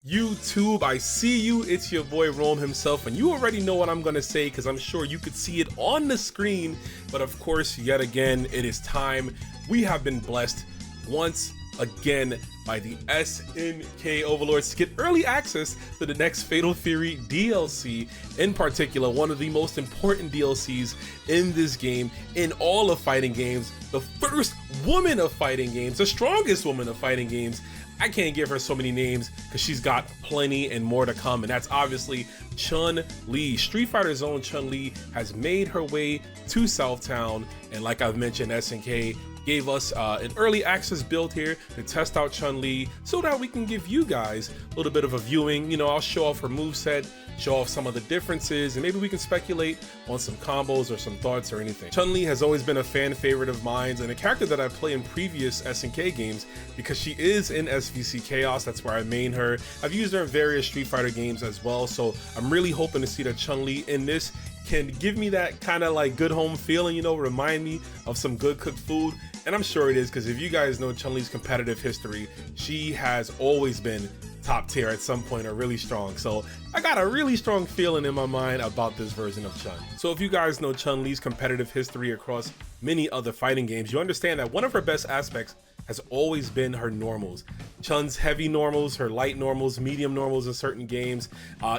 YouTube, I see you. It's your boy Rome himself, and you already know what I'm gonna say because I'm sure you could see it on the screen. But of course, yet again, it is time. We have been blessed once again by the SNK Overlords to get early access to the next Fatal Fury DLC. In particular, one of the most important DLCs in this game, in all of fighting games, the first woman of fighting games, the strongest woman of fighting games. I can't give her so many names because she's got plenty and more to come, and that's obviously Chun-Li. Street Fighter's own Chun-Li has made her way to Southtown, and like I've mentioned, SNK gave us an early access build here to test out Chun-Li so that we can give you guys a little bit of a viewing. You know, I'll show off her moveset, show off some of the differences, and maybe we can speculate on some combos or some thoughts or anything. Chun-Li has always been a fan favorite of mine and a character that I play in previous SNK games because she is in SVC Chaos. That's where I main her. I've used her in various Street Fighter games as well, so I'm really hoping to see that Chun-Li in this can give me that kind of like good home feeling, you know, remind me of some good cooked food. And I'm sure it is, because if you guys know Chun-Li's competitive history, she has always been top tier at some point or really strong. So I got a really strong feeling in my mind about this version of Chun. So if you guys know Chun-Li's competitive history across many other fighting games, you understand that one of her best aspects has always been her normals. Chun's heavy normals, her light normals, medium normals in certain games,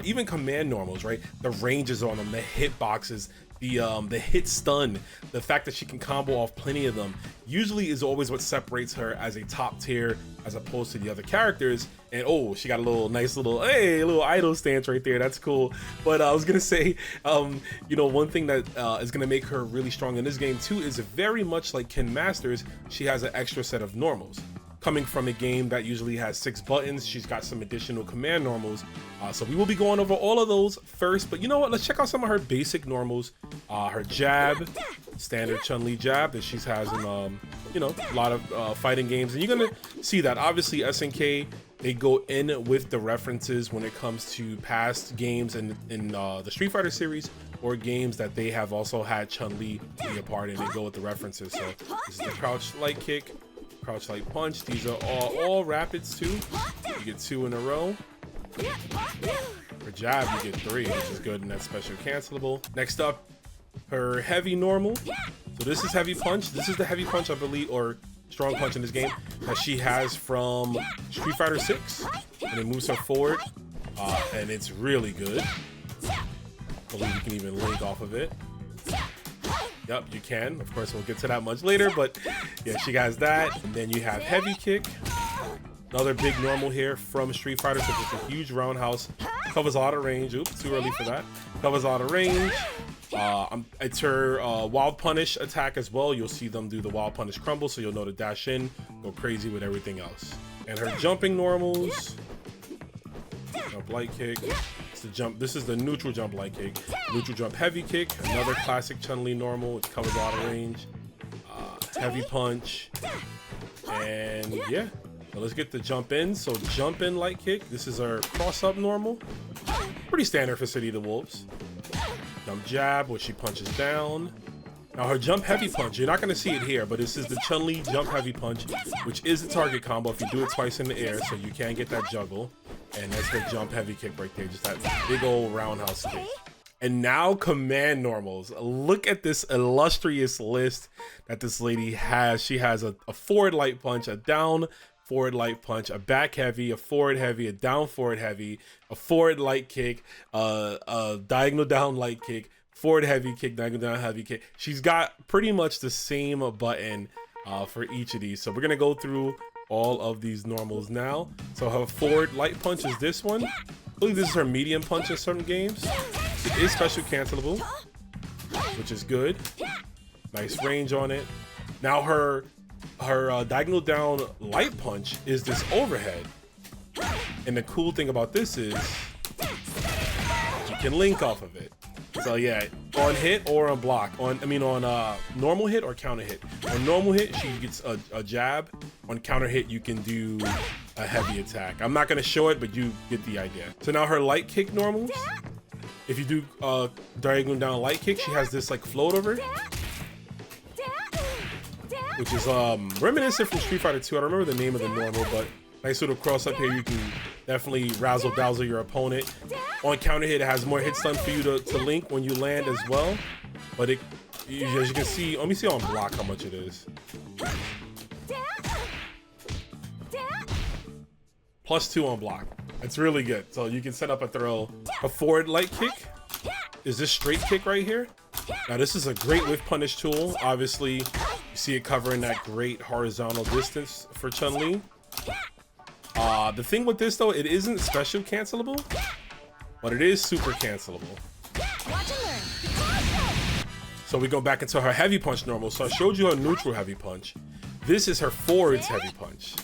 even command normals, right? The ranges on them, the hitboxes, the hit stun, the fact that she can combo off plenty of them usually is always what separates her as a top tier as opposed to the other characters. And oh, she got a little nice little, hey, a little idol stance right there. That's cool. But I was gonna say, you know, one thing that is gonna make her really strong in this game too is very much like Ken Masters, she has an extra set of normals. Coming from a game that usually has 6 buttons, she's got some additional command normals. So we will be going over all of those first, but you know what? Let's check out some of her basic normals. Her jab, standard Chun-Li jab that she has in, you know, a lot of fighting games. And you're gonna see that obviously SNK, they go in with the references when it comes to past games in the Street Fighter series or games that they have also had Chun-Li be a part in. They go with the references. So this is the crouch light kick, crouch light punch. These are all rapids too. You get 2 in a row. For jab, you get 3, which is good, and that's special cancelable. Next up, her heavy normal. So this is heavy punch. This is the heavy punch, I believe, or strong punch in this game that she has from Street Fighter 6, and it moves her forward, and it's really good. I believe you can even link off of it. Yep, you can. Of course, we'll get to that much later, but yeah, she has that. And then you have heavy kick. Another big normal here from Street Fighter, so it's a huge roundhouse. Covers a lot of range. Oops, too early for that. Covers a lot of range. It's her wild punish attack as well. You'll see them do the wild punish crumble, so you'll know to dash in, go crazy with everything else. And her jumping normals. Jump light kick. It's the jump. This is the neutral jump light kick. Neutral jump heavy kick. Another classic Chun-Li normal. It covers a lot of range. Heavy punch. And yeah. So let's get the jump in. So jump in light kick. This is our cross up normal. Pretty standard for City of the Wolves. Jump jab, where she punches down. Now her jump heavy punch, you're not going to see it here, but this is the Chun-Li jump heavy punch, which is the target combo if you do it twice in the air, so you can get that juggle. And that's the jump heavy kick right there, just that big old roundhouse kick. And now command normals. Look at this illustrious list that this lady has. She has a forward light punch, a down forward light punch, a back heavy, a forward heavy, a down forward heavy, a forward light kick, a diagonal down light kick, forward heavy kick, diagonal down heavy kick. She's got pretty much the same button for each of these. So we're gonna go through all of these normals now. So her forward light punch is this one. I believe this is her medium punch in certain games. It is special cancelable, which is good. Nice range on it. Now her diagonal down light punch is this overhead, and the cool thing about this is you can link off of it. So yeah, on hit or on block, on normal hit or counter hit. On normal hit, she gets a jab. On counter hit, you can do a heavy attack. I'm not gonna show it, but you get the idea. So now her light kick normals, if you do diagonal down light kick, she has this like float over, which is reminiscent from Street Fighter 2. I don't remember the name of the normal, but nice little cross up here. You can definitely razzle dazzle your opponent. On counter hit, it has more hit stun for you to link when you land as well. But it, as you can see, let me see on block how much it is. +2 on block. It's really good. So you can set up a throw. A forward light kick is this straight kick right here. Now this is a great whiff punish tool. Obviously, you see it covering that great horizontal distance for Chun-Li. The thing with this though, it isn't special cancelable, but it is super cancelable. So we go back into her heavy punch normal. So I showed you her neutral heavy punch. This is her forwards heavy punch.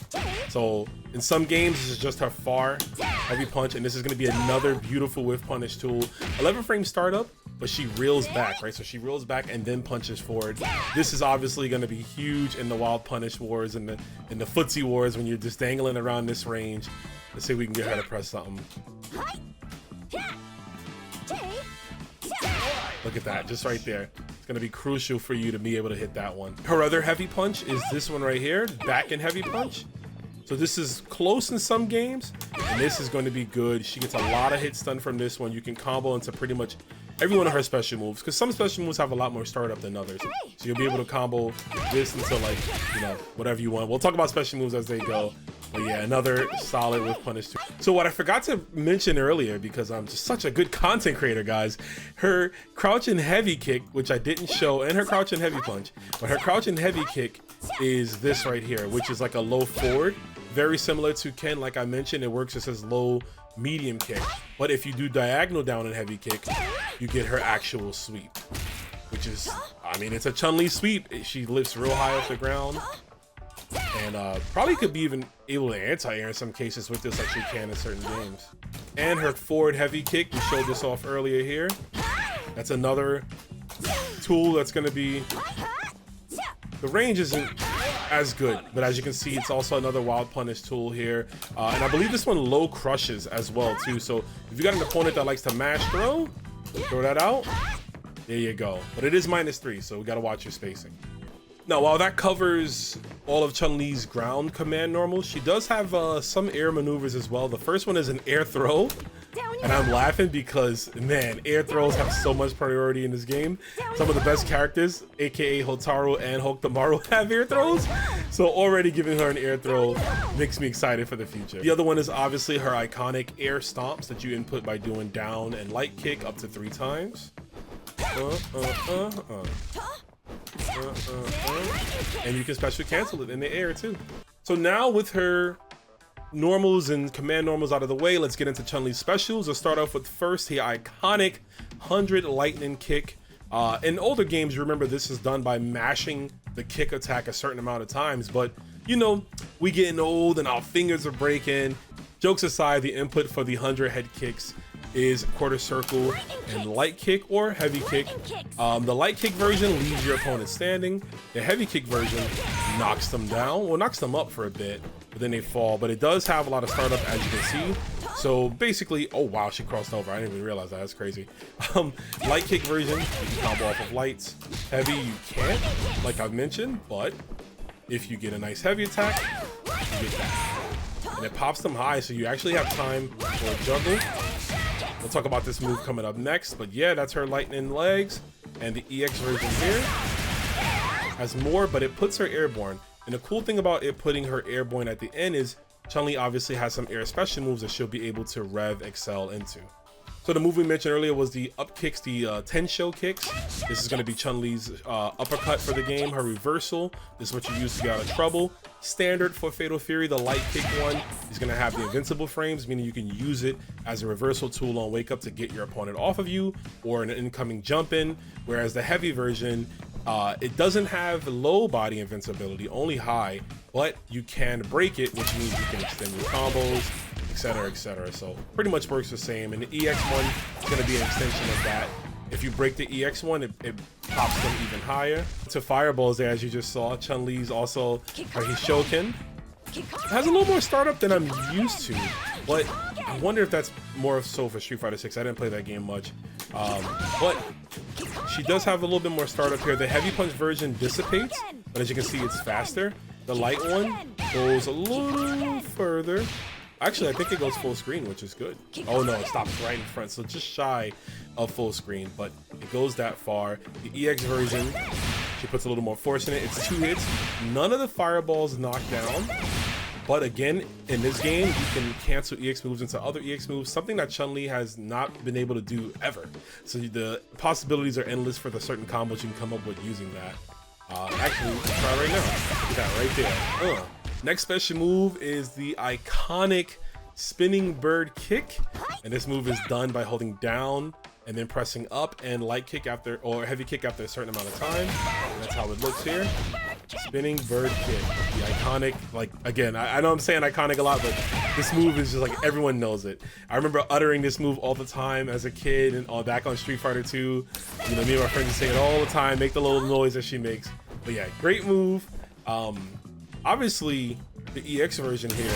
So in some games, this is just her far heavy punch, and this is going to be another beautiful whiff punish tool. 11 frame startup, but she reels back, right? So she reels back and then punches forward. This is obviously going to be huge in the wild punish wars and the footsie wars when you're just dangling around this range. Let's see if we can get her to press something. Look at that, just right there. It's gonna be crucial for you to be able to hit that one. Her other heavy punch is this one right here, back and heavy punch. So this is close in some games, and this is going to be good. She gets a lot of hit stun from this one. You can combo into pretty much every one of her special moves, because some special moves have a lot more startup than others. So you'll be able to combo this into, like, you know, whatever you want. We'll talk about special moves as they go. But yeah, another solid whiff punish too. So what I forgot to mention earlier, because I'm just such a good content creator, guys, her crouch and heavy kick, which I didn't show, and her crouch and heavy punch, but her crouch and heavy kick is this right here, which is like a low forward. Very similar to Ken, like I mentioned, it works just as low medium kick. But if you do diagonal down and heavy kick, you get her actual sweep, which is, I mean, it's a Chun-Li sweep. She lifts real high off the ground. And probably could be even able to anti-air in some cases with this, like she can in certain games. And her forward heavy kick, we showed this off earlier here. That's another tool that's going to be, the range isn't as good, but as you can see, it's also another wild punish tool here. And I believe this one low crushes as well too. So if you got an opponent that likes to mash throw that out, there you go. But it is -3, so we got to watch your spacing. Now, while that covers all of Chun-Li's ground command normals, she does have some air maneuvers as well. The first one is an air throw, and I'm laughing because, man, air throws have so much priority in this game. Some of the best characters, aka Hotaru and Hokumaru, have air throws, so already giving her an air throw makes me excited for the future. The other one is obviously her iconic air stomps that you input by doing down and light kick up to 3 times. And you can special cancel it in the air too. So now with her normals and command normals out of the way, let's get into Chun-Li's specials. Let's start off with first the iconic 100 lightning kick. In older games, remember this is done by mashing the kick attack a certain amount of times, but you know, we getting old and our fingers are breaking. Jokes aside, the input for the 100 head kicks is quarter circle and light kick or heavy kick. The light kick version leaves your opponent standing. The heavy kick version knocks them down, well, knocks them up for a bit, but then they fall. But it does have a lot of startup, as you can see. So basically, oh wow, she crossed over. I didn't even realize that. That's crazy. Light kick version, you can combo off of lights. Heavy, you can't, like I mentioned, but if you get a nice heavy attack, you get that. And it pops them high, so you actually have time for a juggle. We'll talk about this move coming up next, but yeah, that's her lightning legs. And the EX version here has more, but it puts her airborne. And the cool thing about it putting her airborne at the end is Chun-Li obviously has some air special moves that she'll be able to rev excel into. So the move we mentioned earlier was the up kicks, the Tensho kicks. This is going to be Chun-Li's uppercut for the game, her reversal. This is what you use to get out of trouble. Standard for Fatal Fury, the light kick one is going to have the invincible frames, meaning you can use it as a reversal tool on wake up to get your opponent off of you or an incoming jump in. Whereas the heavy version, it doesn't have low body invincibility, only high, but you can break it, which means you can extend your combos, etc, etc. So pretty much works the same. And the EX one is going to be an extension of that. If you break the EX one, it pops them even higher. To fireballs there, as you just saw, Chun-Li's also her Hishoken. It has a little more startup than I'm used to, but I wonder if that's more so for Street Fighter 6. I didn't play that game much, but she does have a little bit more startup here. The heavy punch version dissipates, but as you can see, it's faster. The light one goes a little further, Actually, I think it goes full screen, which is good. Oh no, it stops right in front, so just shy of full screen, but it goes that far. The EX version, she puts a little more force in it. It's 2 hits. None of the fireballs knock down, but again, in this game, you can cancel EX moves into other EX moves, something that Chun-Li has not been able to do ever. So the possibilities are endless for the certain combos you can come up with using that. Actually, let's try right now. Look at that right there. Next special move is the iconic spinning bird kick, and this move is done by holding down and then pressing up and light kick after, or heavy kick after a certain amount of time. And that's how it looks here. Spinning bird kick, the iconic, like, again, I know I'm saying iconic a lot, but this move is just like, everyone knows it. I remember uttering this move all the time as a kid and back on Street Fighter 2. You know, me and my friends would say it all the time, make the little noise that she makes. But yeah, great move. Obviously, the EX version here,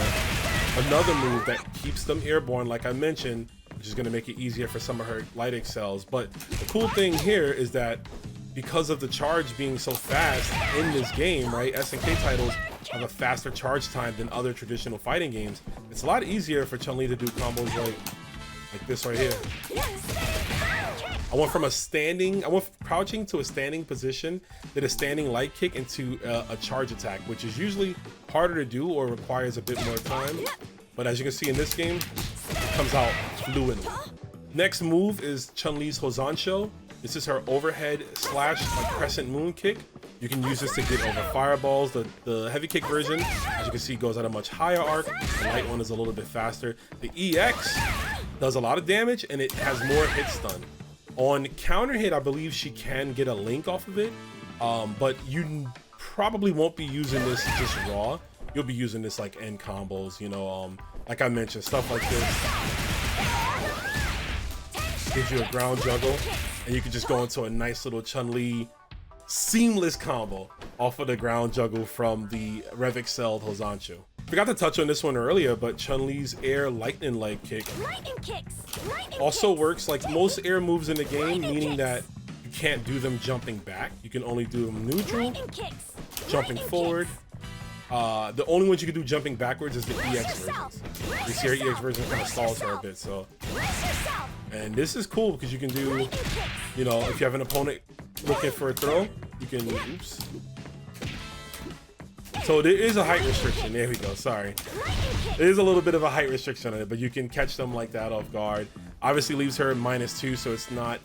another move that keeps them airborne, like I mentioned, which is going to make it easier for some of her light excels. But the cool thing here is that because of the charge being so fast in this game, right, SNK titles have a faster charge time than other traditional fighting games. It's a lot easier for Chun-Li to do combos like this right here. I went from crouching to a standing position, did a standing light kick into a charge attack, which is usually harder to do or requires a bit more time. But as you can see in this game, it comes out fluently. Next move is Chun-Li's Hozansho. This is her overhead slash crescent moon kick. You can use this to get over fireballs. The heavy kick version, as you can see, goes at a much higher arc. The light one is a little bit faster. The EX does a lot of damage and it has more hit stun. On counter hit, I believe she can get a link off of it, but you probably won't be using this just raw. You'll be using this like end combos, you know, like I mentioned, stuff like this. Gives you a ground juggle, and you can just go into a nice little Chun-Li seamless combo off of the ground juggle from the Rev Excelled Hozansho. Forgot to touch on this one earlier, but Chun-Li's air lightning leg kick also works like most air moves in the game, meaning that you can't do them jumping back. You can only do them neutral, jumping forward. The only ones you can do jumping backwards is the EX versions. You see our EX version kind of stalls her a bit, so. And this is cool because you can do, you know, if you have an opponent looking for a throw, you can, oops. So there is a height restriction. There we go. Sorry. There is a little bit of a height restriction on it, but you can catch them like that off guard. Obviously leaves her -2, so it's not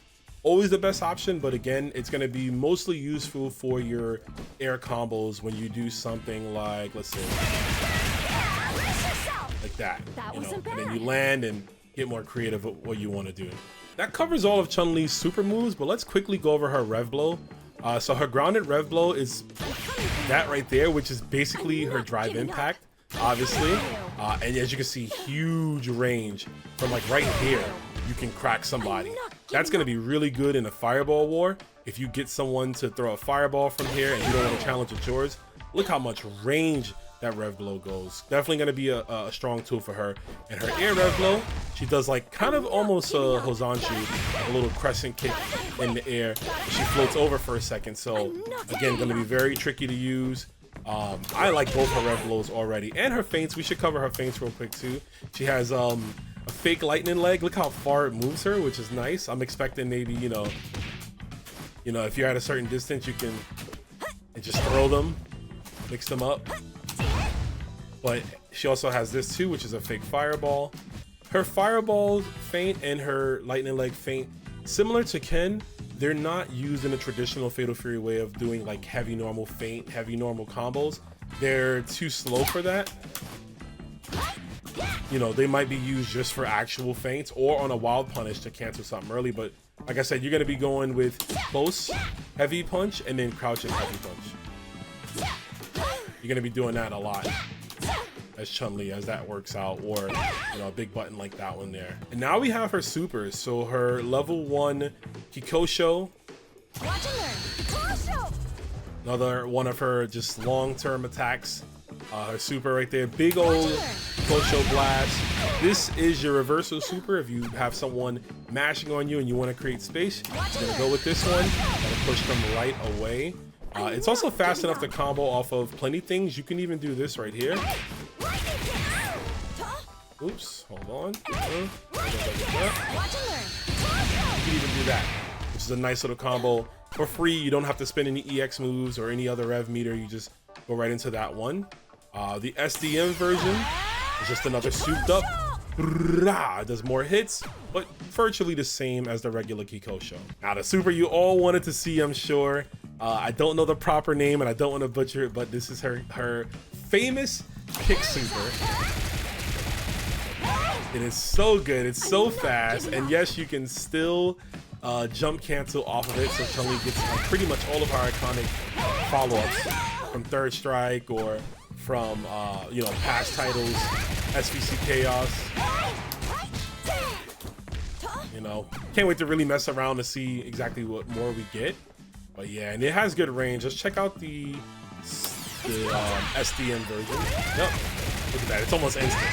always the best option, but again, it's going to be mostly useful for your air combos when you do something like, let's say, like that, you know, and then you land and get more creative with what you want to do. That covers all of Chun-Li's super moves, but let's quickly go over her Rev Blow. So her grounded Rev Blow is that right there, which is basically her drive impact, obviously. And as you can see, huge range from like right here, you can crack somebody. That's going to be really good in a fireball war. If you get someone to throw a fireball from here and you don't want to challenge with yours, look how much range that Rev Blow goes. Definitely going to be a strong tool for her. And her air Rev Blow, she does like kind of almost a Hozansho, a little crescent kick in the air. She floats over for a second. So again, going to be very tricky to use. I like both her Rev Blows already, and her feints. We should cover her feints real quick too. She has a fake lightning leg. Look how far it moves her, which is nice. I'm expecting maybe, you know, if you're at a certain distance, you can just throw them, mix them up. But she also has this too, which is a fake fireball. Her fireball feint and her lightning leg feint, similar to Ken, they're not used in a traditional Fatal Fury way of doing like heavy normal feint, heavy normal combos. They're too slow for that. You know, they might be used just for actual feints or on a wild punish to cancel something early. But like I said, you're going to be going with close heavy punch and then crouching heavy punch. You're going to be doing that a lot as Chun-Li, as that works out, or, you know, a big button like that one there. And now we have her supers. So her level 1 Kikosho, another one of her just long-term attacks. Her super right there, big old Kikosho blast. This is your reversal super. If you have someone mashing on you and you want to create space, you're gonna go with this one. Gotta push them right away. It's also fast enough to combo off of plenty things. You can even do this right here. Oops, hold on. You can even do that, which is a nice little combo for free. You don't have to spend any EX moves or any other rev meter. You just go right into that one. The SDM version is just another souped up. It does more hits, but virtually the same as the regular Kikosho. Now the super you all wanted to see, I'm sure. I don't know the proper name and I don't want to butcher it, but this is her famous kick super. It is so good, it's so fast, and yes, you can still jump cancel off of it, so Chun-Li gets pretty much all of our iconic follow-ups from Third Strike or from you know, past titles, SVC Chaos. You know, can't wait to really mess around to see exactly what more we get. But yeah, and it has good range. Let's check out the SDM version. Yep, look at that, it's almost instant.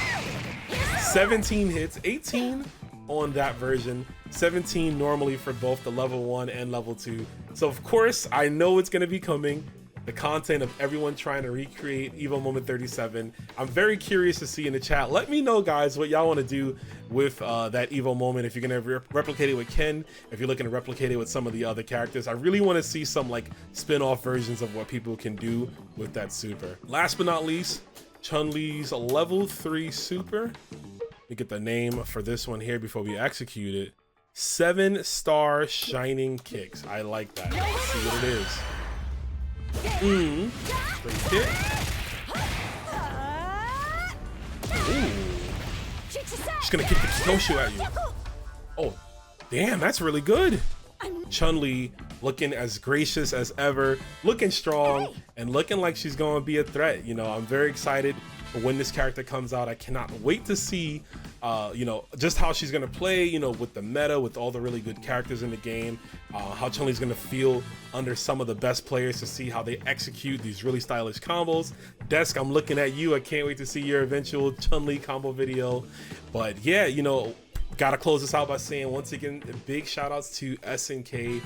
17 hits, 18 on that version, 17 normally for both the level 1 and level 2. So of course, I know it's gonna be coming. The content of everyone trying to recreate Evo Moment 37. I'm very curious to see in the chat. Let me know, guys, what y'all want to do with that Evo Moment. If you're gonna replicate it with Ken, if you're looking to replicate it with some of the other characters, I really want to see some like spin-off versions of what people can do with that super. Last but not least, Chun-Li's level 3 super. Let me get the name for this one here before we execute it. 7-star shining kicks. I like that. Let's see what it is. Straight kick. Ooh. Just gonna kick the Kikosho at you. Oh, damn, that's really good. Chun-Li looking as gracious as ever, looking strong, and looking like she's gonna be a threat. You know, I'm very excited for when this character comes out. I cannot wait to see you know, just how she's gonna play, you know, with the meta, with all the really good characters in the game, how Chun-Li's gonna feel under some of the best players, to see how they execute these really stylish combos. Desk, I'm looking at you. I can't wait to see your eventual Chun-Li combo video. But yeah, you know, gotta close this out by saying, once again, big shout outs to SNK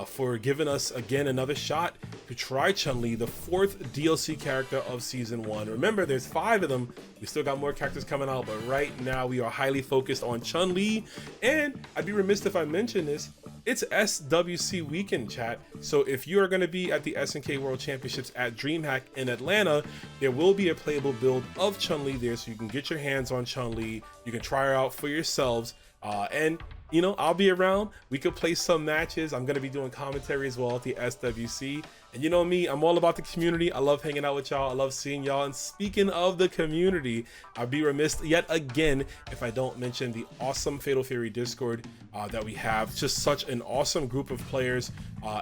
for giving us again another shot to try Chun-Li, the 4th DLC character of season 1. Remember, there's 5 of them. We still got more characters coming out, but right now we are highly focused on Chun-Li. And I'd be remiss if I mentioned this, it's SWC weekend, chat. So if you are going to be at the SNK World Championships at DreamHack in Atlanta, there will be a playable build of Chun-Li there, so you can get your hands on Chun-Li. You can try her out for yourselves, and you know, I'll be around. We could play some matches. I'm going to be doing commentary as well at the SWC. And you know me, I'm all about the community. I love hanging out with y'all. I love seeing y'all. And speaking of the community, I'd be remiss yet again if I don't mention the awesome Fatal Fury Discord that we have. Just such an awesome group of players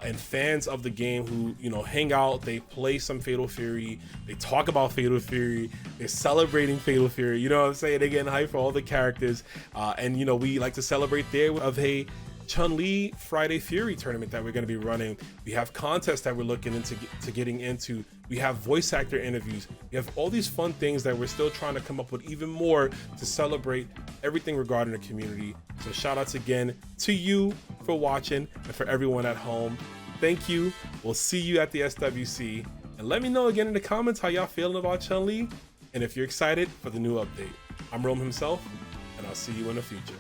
and fans of the game who, you know, hang out. They play some Fatal Fury. They talk about Fatal Fury. They're celebrating Fatal Fury. You know what I'm saying? They're getting hyped for all the characters. And, you know, we like to celebrate there of a Chun-Li Friday Fury tournament that we're going to be running. We have contests that we're looking into getting into. We have voice actor interviews. We have all these fun things that we're still trying to come up with even more to celebrate everything regarding the community. So shout outs again to you for watching and for everyone at home. Thank you. We'll see you at the SWC. And let me know again in the comments how y'all feeling about Chun-Li and if you're excited for the new update. I'm Rome himself, and I'll see you in the future.